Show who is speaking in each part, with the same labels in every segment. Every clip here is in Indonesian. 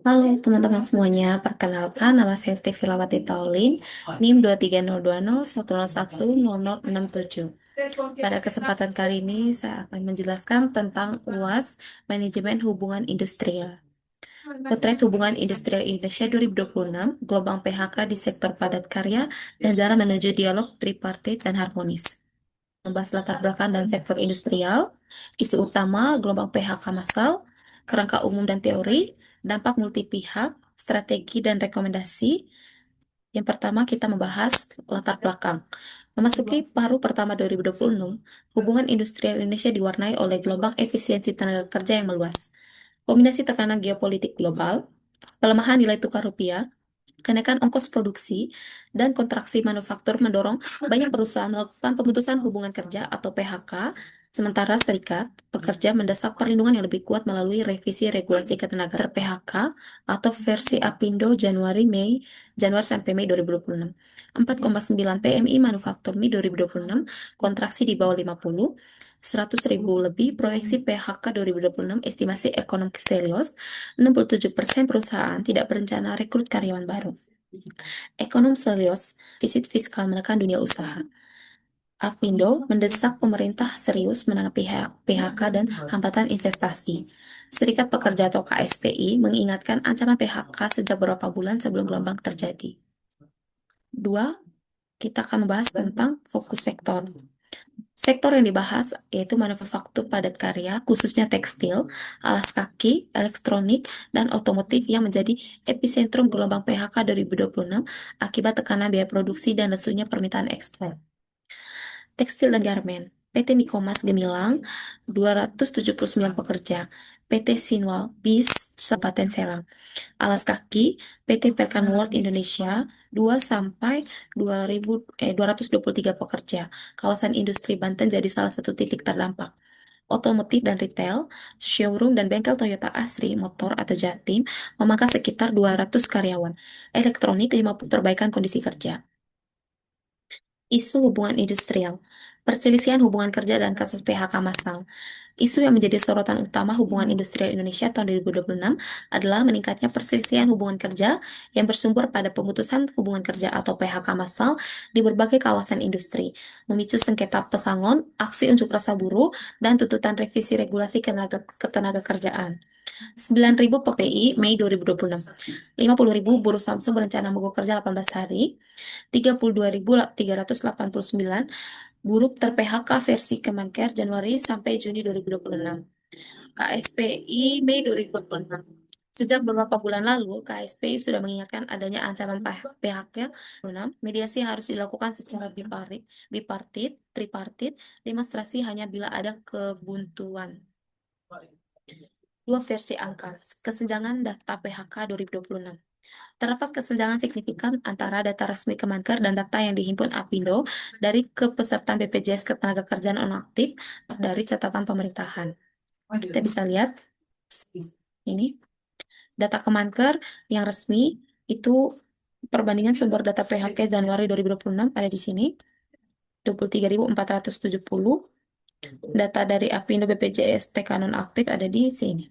Speaker 1: Halo teman-teman semuanya, perkenalkan nama saya Stevi Lawati Taulin, NIM 2302011100067. Pada kesempatan kali ini saya akan menjelaskan tentang UAS Manajemen Hubungan Industrial. Potret Hubungan Industrial Indonesia 2026, Gelombang PHK di Sektor Padat Karya, dan Jalan Menuju Dialog Tripartit dan Harmonis. Membahas latar belakang dan sektor industrial, isu utama, gelombang PHK massal, kerangka umum dan teori, dampak multi pihak, strategi dan rekomendasi. Yang pertama kita membahas latar belakang. Memasuki paruh pertama 2026, hubungan industrial Indonesia diwarnai oleh gelombang efisiensi tenaga kerja yang meluas. Kombinasi tekanan geopolitik global, pelemahan nilai tukar rupiah, kenaikan ongkos produksi, dan kontraksi manufaktur mendorong banyak perusahaan melakukan pemutusan hubungan kerja atau PHK, sementara serikat pekerja mendesak perlindungan yang lebih kuat melalui revisi regulasi ketenagaan PHK atau versi Apindo Januari sampai Mei 2026. 4,9 PMI manufaktur Mei 2026, kontraksi di bawah 50, 100.000 lebih proyeksi PHK 2026, estimasi ekonom Kselios, 67% perusahaan tidak berencana rekrut karyawan baru. Ekonom Selios, defisit fiskal menekan dunia usaha. Apindo mendesak pemerintah serius menanggapi PHK dan hambatan investasi. Serikat Pekerja atau KSPI mengingatkan ancaman PHK sejak beberapa bulan sebelum gelombang terjadi. Dua, kita akan membahas tentang fokus sektor. Sektor yang dibahas yaitu manufaktur padat karya, khususnya tekstil, alas kaki, elektronik, dan otomotif yang menjadi epicentrum gelombang PHK 2026 akibat tekanan biaya produksi dan lesunya permintaan ekspor. Tekstil dan Garmen, PT Nikomas Gemilang, 279 pekerja, PT Sinwal Bis, Kabupaten Serang. Alas kaki, PT Perkan World Indonesia, 2 sampai 223 pekerja. Kawasan industri Banten jadi salah satu titik terdampak. Otomotif dan retail, showroom dan bengkel Toyota Asri Motor atau Jatim memangkas sekitar 200 karyawan. Elektronik 50 perbaikan kondisi kerja. Isu hubungan industrial, perselisihan hubungan kerja dan kasus PHK massal. Isu yang menjadi sorotan utama hubungan industrial Indonesia tahun 2026 adalah meningkatnya perselisihan hubungan kerja yang bersumber pada pemutusan hubungan kerja atau PHK massal di berbagai kawasan industri, memicu sengketa pesangon, aksi unjuk rasa buruh, dan tuntutan revisi regulasi ketenaga kerjaan. 9.000 PPI Mei 2026. 50.000 buruh Samsung berencana mogok kerja 18 hari. 32.389 buruh ter-PHK versi Kemenkes Januari sampai Juni 2026. KSPI Mei 2026. Sejak beberapa bulan lalu, KSPI sudah mengingatkan adanya ancaman PHK. Mediasi harus dilakukan secara bipartit, tripartit, demonstrasi hanya bila ada kebuntuan. Dua versi angka, kesenjangan data PHK 2026. Terdapat kesenjangan signifikan antara data resmi Kemenkes dan data yang dihimpun Apindo dari kepesertaan BPJS Ketenagakerjaan Nonaktif dari catatan pemerintahan. Kita bisa lihat ini data Kemenkes yang resmi itu perbandingan sumber data PHK Januari 2026 ada di sini 23.470. Data dari Apindo BPJS TK nonaktif ada di sini.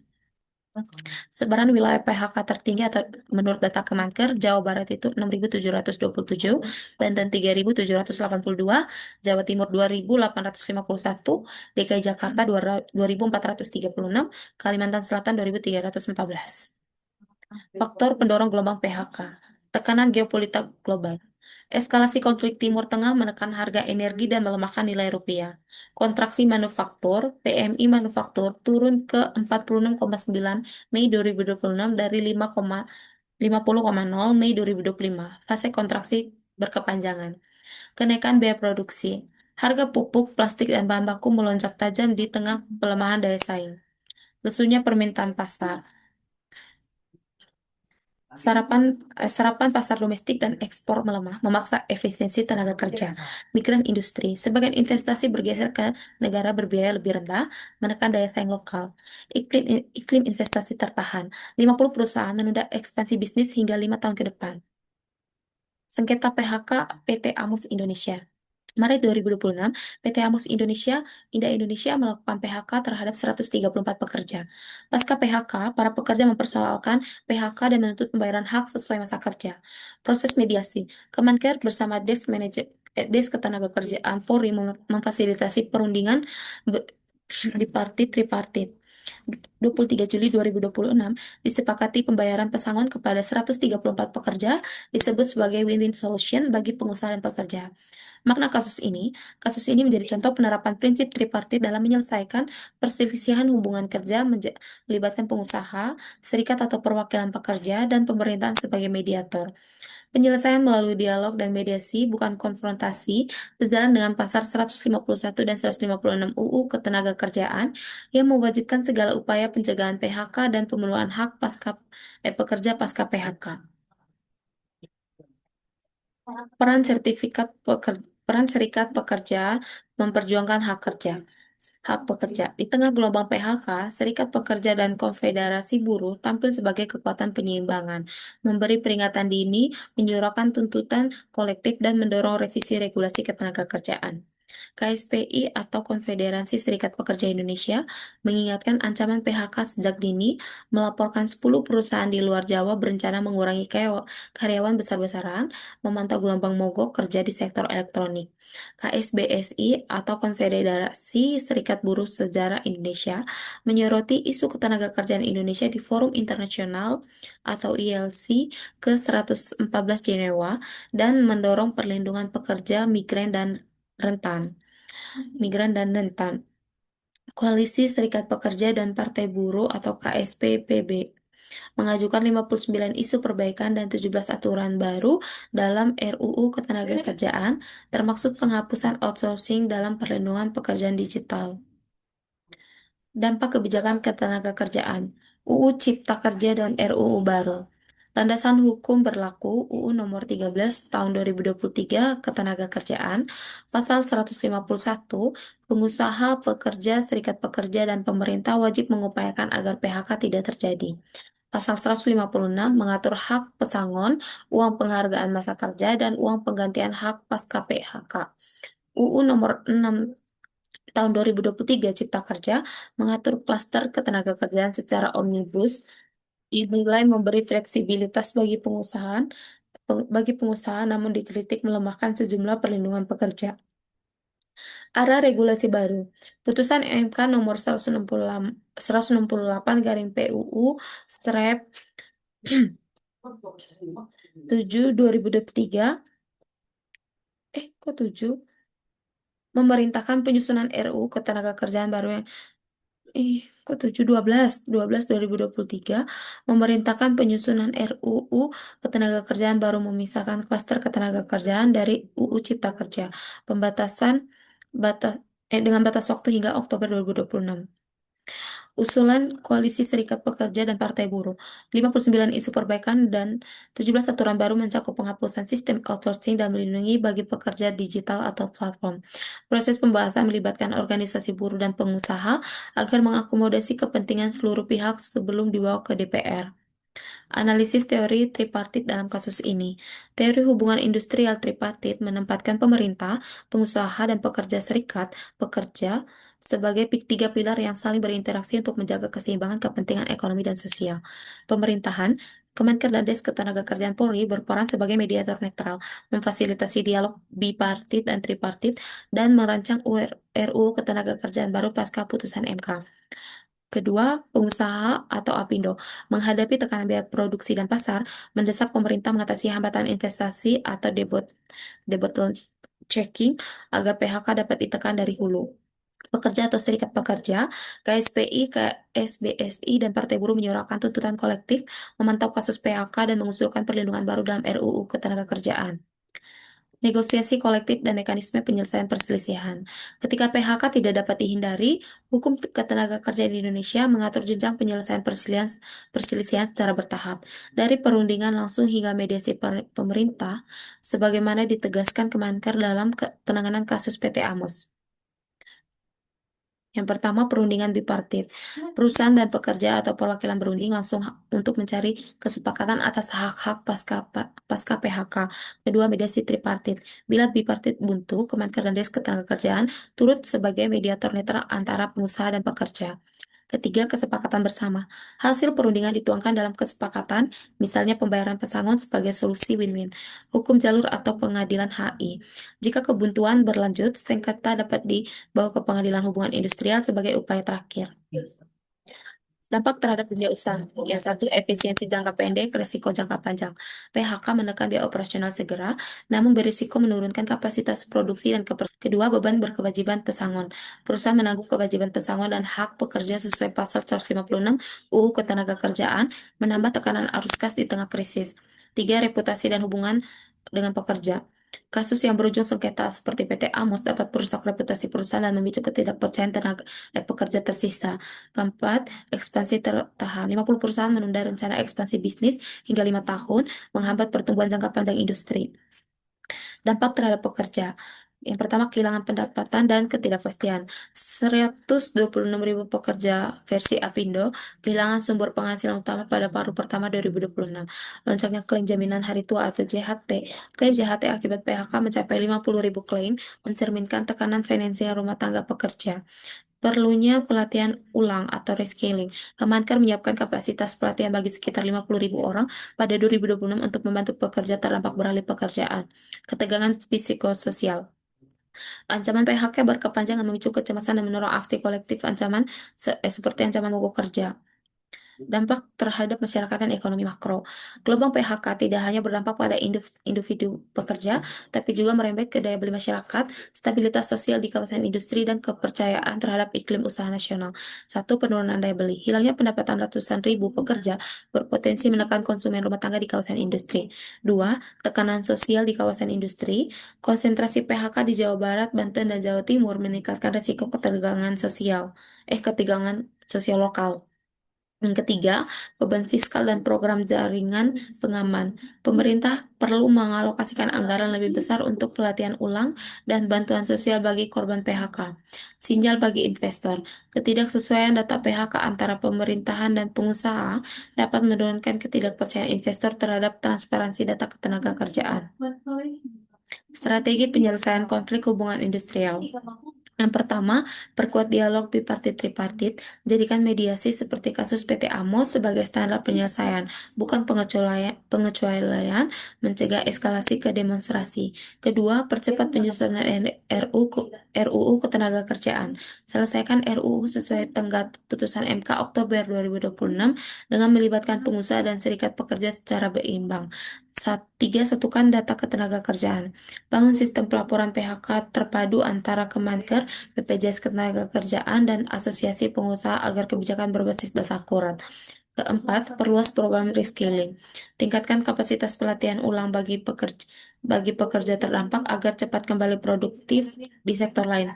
Speaker 1: Sebaran wilayah PHK tertinggi atau menurut data Kemenkes, Jawa Barat itu 6.727, Banten 3.782, Jawa Timur 2.851, DKI Jakarta 2.436, Kalimantan Selatan 2.314. Faktor pendorong gelombang PHK, tekanan geopolitik global. Eskalasi konflik Timur Tengah menekan harga energi dan melemahkan nilai rupiah. Kontraksi manufaktur, PMI manufaktur turun ke 46,9 Mei 2026 dari 50,0 Mei 2025. Fase kontraksi berkepanjangan. Kenaikan biaya produksi. Harga pupuk, plastik, dan bahan baku melonjak tajam di tengah pelemahan daya saing. Lesunya permintaan pasar. Serapan pasar domestik dan ekspor melemah, memaksa efisiensi tenaga kerja. Migran industri, sebagian investasi bergeser ke negara berbiaya lebih rendah, menekan daya saing lokal. Iklim investasi tertahan. 50 perusahaan menunda ekspansi bisnis hingga 5 tahun ke depan. Sengketa PHK PT Amus Indonesia. Maret 2026, PT Amos Indah Indonesia melakukan PHK terhadap 134 pekerja. Pasca PHK, para pekerja mempersoalkan PHK dan menuntut pembayaran hak sesuai masa kerja. Proses mediasi, Kemenkes bersama Desk Ketenagakerjaan Polri memfasilitasi perundingan bipartit tripartit. 23 Juli 2026 disepakati pembayaran pesangon kepada 134 pekerja disebut sebagai win-win solution bagi pengusaha dan pekerja. Makna kasus ini menjadi contoh penerapan prinsip tripartit dalam menyelesaikan perselisihan hubungan kerja melibatkan pengusaha, serikat atau perwakilan pekerja, dan pemerintahan sebagai mediator. Penyelesaian melalui dialog dan mediasi, bukan konfrontasi, sejalan dengan pasar 151 dan 156 UU Ketenagakerjaan yang mewajibkan segala upaya pencegahan PHK dan pemenuhan hak pekerja pasca PHK. Peran serikat pekerja memperjuangkan hak kerja. Hak pekerja. Di tengah gelombang PHK, serikat pekerja dan konfederasi buruh tampil sebagai kekuatan penyeimbangan, memberi peringatan dini, menyuarakan tuntutan kolektif, dan mendorong revisi regulasi ketenagakerjaan. KSPI atau Konfederasi Serikat Pekerja Indonesia mengingatkan ancaman PHK sejak dini, melaporkan 10 perusahaan di luar Jawa berencana mengurangi karyawan besar-besaran, memantau gelombang mogok kerja di sektor elektronik. KSBSI atau Konfederasi Serikat Buruh Sejarah Indonesia menyoroti isu ketenagakerjaan Indonesia di Forum Internasional atau ILC ke-114 Jenewa dan mendorong perlindungan pekerja migran dan rentan. Koalisi Serikat Pekerja dan Partai Buruh atau KSPPB mengajukan 59 isu perbaikan dan 17 aturan baru dalam RUU Ketenagakerjaan, termasuk penghapusan outsourcing dalam perlindungan pekerjaan digital. Dampak kebijakan ketenagakerjaan, UU Cipta Kerja dan RUU baru. Landasan hukum berlaku UU Nomor 13 Tahun 2023 Ketenagakerjaan, Pasal 151, pengusaha, pekerja, serikat pekerja, dan pemerintah wajib mengupayakan agar PHK tidak terjadi. Pasal 156 mengatur hak pesangon, uang penghargaan masa kerja, dan uang penggantian hak pasca PHK. UU Nomor 6 Tahun 2023 Cipta Kerja mengatur klaster ketenagakerjaan secara omnibus, dinilai memberi fleksibilitas bagi pengusaha, namun dikritik melemahkan sejumlah perlindungan pekerja. Arah regulasi baru. Putusan MK nomor 168 garing PUU strap 7 2023 kok 7 memerintahkan penyusunan RUU Ketenagakerjaan baru yang kok 7 12 2023 memerintahkan penyusunan RUU Ketenagakerjaan baru memisahkan klaster ketenagakerjaan dari UU Cipta Kerja. Pembatasan dengan batas waktu hingga Oktober 2026. Usulan Koalisi Serikat Pekerja dan Partai Buruh. 59 isu perbaikan dan 17 aturan baru mencakup penghapusan sistem outsourcing dan melindungi bagi pekerja digital atau platform. Proses pembahasan melibatkan organisasi buruh dan pengusaha agar mengakomodasi kepentingan seluruh pihak sebelum dibawa ke DPR. Analisis teori tripartit dalam kasus ini. Teori hubungan industrial tripartit menempatkan pemerintah, pengusaha, dan pekerja serikat pekerja sebagai tiga pilar yang saling berinteraksi untuk menjaga keseimbangan kepentingan ekonomi dan sosial. Pemerintahan, Kemenkes dan Desk Ketenagakerjaan Polri berperan sebagai mediator netral, memfasilitasi dialog bipartit dan tripartit, dan merancang RUU Ketenagakerjaan baru pasca putusan MK. Kedua, pengusaha atau APindo menghadapi tekanan biaya produksi dan pasar, mendesak pemerintah mengatasi hambatan investasi atau checking agar PHK dapat ditekan dari hulu. Pekerja atau serikat pekerja, KSPI, KSBSI, dan Partai Buruh menyuarakan tuntutan kolektif, memantau kasus PHK, dan mengusulkan perlindungan baru dalam RUU Ketenagakerjaan. Negosiasi kolektif dan mekanisme penyelesaian perselisihan. Ketika PHK tidak dapat dihindari, hukum ketenagakerjaan di Indonesia mengatur jenjang penyelesaian perselisihan secara bertahap, dari perundingan langsung hingga mediasi pemerintah, sebagaimana ditegaskan Kemenkes dalam penanganan kasus PT Amos. Yang pertama, perundingan bipartit. Perusahaan dan pekerja atau perwakilan berunding langsung untuk mencari kesepakatan atas hak-hak pasca PHK. Kedua, mediasi tripartit. Bila bipartit buntu, Kemenker dan Des Ketenagakerjaan turut sebagai mediator netral antara pengusaha dan pekerja. Ketiga, kesepakatan bersama. Hasil perundingan dituangkan dalam kesepakatan, misalnya pembayaran pesangon sebagai solusi win-win. Hukum jalur atau pengadilan HI. Jika kebuntuan berlanjut, sengketa dapat dibawa ke pengadilan hubungan industrial sebagai upaya terakhir. Dampak terhadap dunia usaha. Yang satu, efisiensi jangka pendek, risiko jangka panjang. PHK menekan biaya operasional segera, namun berisiko menurunkan kapasitas produksi dan kedua, beban berkewajiban pesangon. Perusahaan menanggung kewajiban pesangon dan hak pekerja sesuai pasal 156 UU Ketenagakerjaan, menambah tekanan arus kas di tengah krisis. Tiga, reputasi dan hubungan dengan pekerja. Kasus yang berujung sengketa seperti PT Amos dapat merusak reputasi perusahaan dan memicu ketidakpercayaan pekerja tersisa. Keempat, ekspansi tertahan. 50 perusahaan menunda rencana ekspansi bisnis hingga 5 tahun, menghambat pertumbuhan jangka panjang industri. Dampak terhadap pekerja. Yang pertama, kehilangan pendapatan dan ketidakpastian. 126.000 pekerja versi Apindo kehilangan sumber penghasilan utama pada paruh pertama 2026. Loncengnya klaim jaminan hari tua atau JHT. Klaim JHT akibat PHK mencapai 50.000 klaim, mencerminkan tekanan finansial rumah tangga pekerja. Perlunya pelatihan ulang atau reskilling. Kemenker menyiapkan kapasitas pelatihan bagi sekitar 50.000 orang pada 2026 untuk membantu pekerja terdampak beralih pekerjaan. Ketegangan psikososial. Ancaman PHK berkepanjangan memicu kecemasan dan mendorong aksi kolektif seperti ancaman mogok kerja. Dampak terhadap masyarakat dan ekonomi makro. Gelombang PHK tidak hanya berdampak pada individu pekerja, tapi juga merembet ke daya beli masyarakat, stabilitas sosial di kawasan industri, dan kepercayaan terhadap iklim usaha nasional. Satu, penurunan daya beli. Hilangnya pendapatan ratusan ribu pekerja berpotensi menekan konsumen rumah tangga di kawasan industri. Dua, tekanan sosial di kawasan industri. Konsentrasi PHK di Jawa Barat, Banten, dan Jawa Timur meningkatkan risiko ketegangan sosial lokal. Yang ketiga, beban fiskal dan program jaringan pengaman. Pemerintah perlu mengalokasikan anggaran lebih besar untuk pelatihan ulang dan bantuan sosial bagi korban PHK. Sinyal bagi investor. Ketidaksesuaian data PHK antara pemerintahan dan pengusaha dapat menurunkan ketidakpercayaan investor terhadap transparansi data ketenagakerjaan. Strategi penyelesaian konflik hubungan industrial. Yang pertama, perkuat dialog bipartit tripartit, jadikan mediasi seperti kasus PT Amos sebagai standar penyelesaian, bukan pengecualian, mencegah eskalasi ke demonstrasi. Kedua, percepat penyusunan RUU Ketenagakerjaan. Selesaikan RUU sesuai tenggat putusan MK Oktober 2026 dengan melibatkan pengusaha dan serikat pekerja secara berimbang. Tiga, satukan data ketenagakerjaan. Bangun sistem pelaporan PHK terpadu antara Kemenker, BPJS Ketenagakerjaan, dan Asosiasi Pengusaha agar kebijakan berbasis data akurat. Keempat, perluas program reskilling. Tingkatkan kapasitas pelatihan ulang bagi pekerja terdampak agar cepat kembali produktif di sektor lain.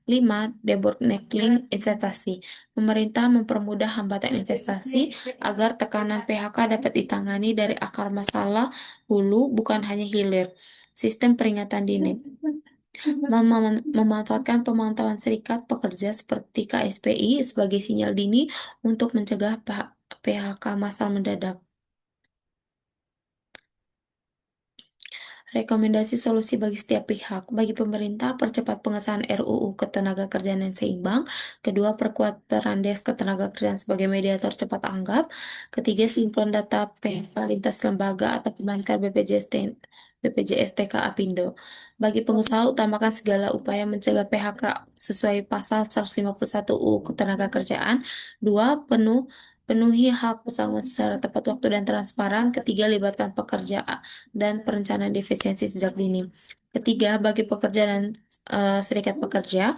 Speaker 1: 5. Debottlenecking investasi. Pemerintah mempermudah hambatan investasi agar tekanan PHK dapat ditangani dari akar masalah hulu, bukan hanya hilir. Sistem peringatan dini. Memanfaatkan pemantauan serikat pekerja seperti KSPI sebagai sinyal dini untuk mencegah PHK massal mendadak. Rekomendasi solusi bagi setiap pihak. Bagi pemerintah, percepat pengesahan RUU Ketenagakerjaan yang seimbang. Kedua, perkuat peran Des Ketenagakerjaan sebagai mediator cepat tanggap. Ketiga, sinkron data PHK lintas lembaga atau Kemenker BPJS TK Apindo. Bagi pengusaha, utamakan segala upaya mencegah PHK sesuai pasal 151 UU Ketenagakerjaan. Dua, penuhi hak pesangon secara tepat waktu dan transparan. Ketiga, libatkan pekerja dan perencanaan defisiensi sejak dini. Ketiga, bagi pekerja dan serikat pekerja,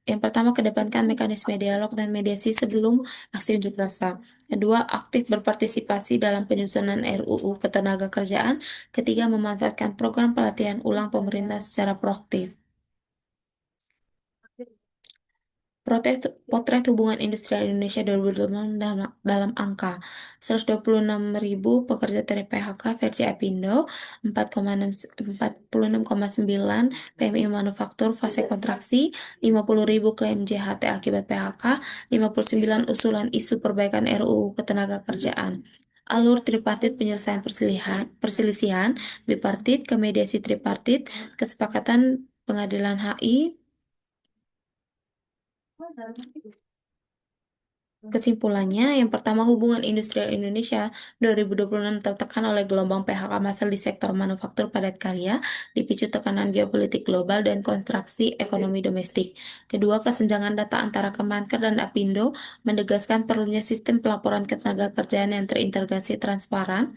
Speaker 1: yang pertama, kedepankan mekanisme dialog dan mediasi sebelum aksi unjuk rasa. Kedua, aktif berpartisipasi dalam penyusunan RUU Ketenagakerjaan. Ketiga, memanfaatkan program pelatihan ulang pemerintah secara proaktif. Potret hubungan industrial Indonesia 2026 dalam angka 126.000 pekerja ter-PHK versi Apindo, 46,9 PMI manufaktur fase kontraksi, 50.000 klaim JHT akibat PHK, 59 usulan isu perbaikan RUU Ketenagakerjaan. Alur tripartit penyelesaian perselisihan, bipartit ke mediasi tripartit, kesepakatan pengadilan HI. Kesimpulannya, yang pertama, hubungan industrial Indonesia 2026 tertekan oleh gelombang PHK massal di sektor manufaktur padat karya, dipicu tekanan geopolitik global dan konstruksi ekonomi domestik. Kedua, kesenjangan data antara Kemenker dan Apindo menegaskan perlunya sistem pelaporan ketenagakerjaan yang terintegrasi transparan.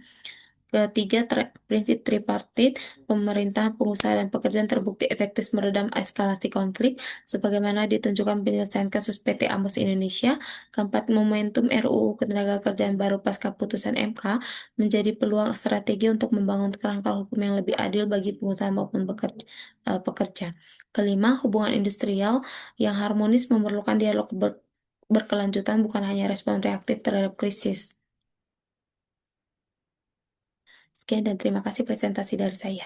Speaker 1: Ketiga, prinsip tripartit, pemerintah, pengusaha, dan pekerjaan terbukti efektif meredam eskalasi konflik, sebagaimana ditunjukkan penyelesaian kasus PT Ambos Indonesia. Keempat, momentum RUU Ketenagakerjaan baru pasca putusan MK menjadi peluang strategi untuk membangun kerangka hukum yang lebih adil bagi pengusaha maupun pekerja. Kelima, hubungan industrial yang harmonis memerlukan dialog berkelanjutan, bukan hanya respon reaktif terhadap krisis. Sekian dan terima kasih presentasi dari saya.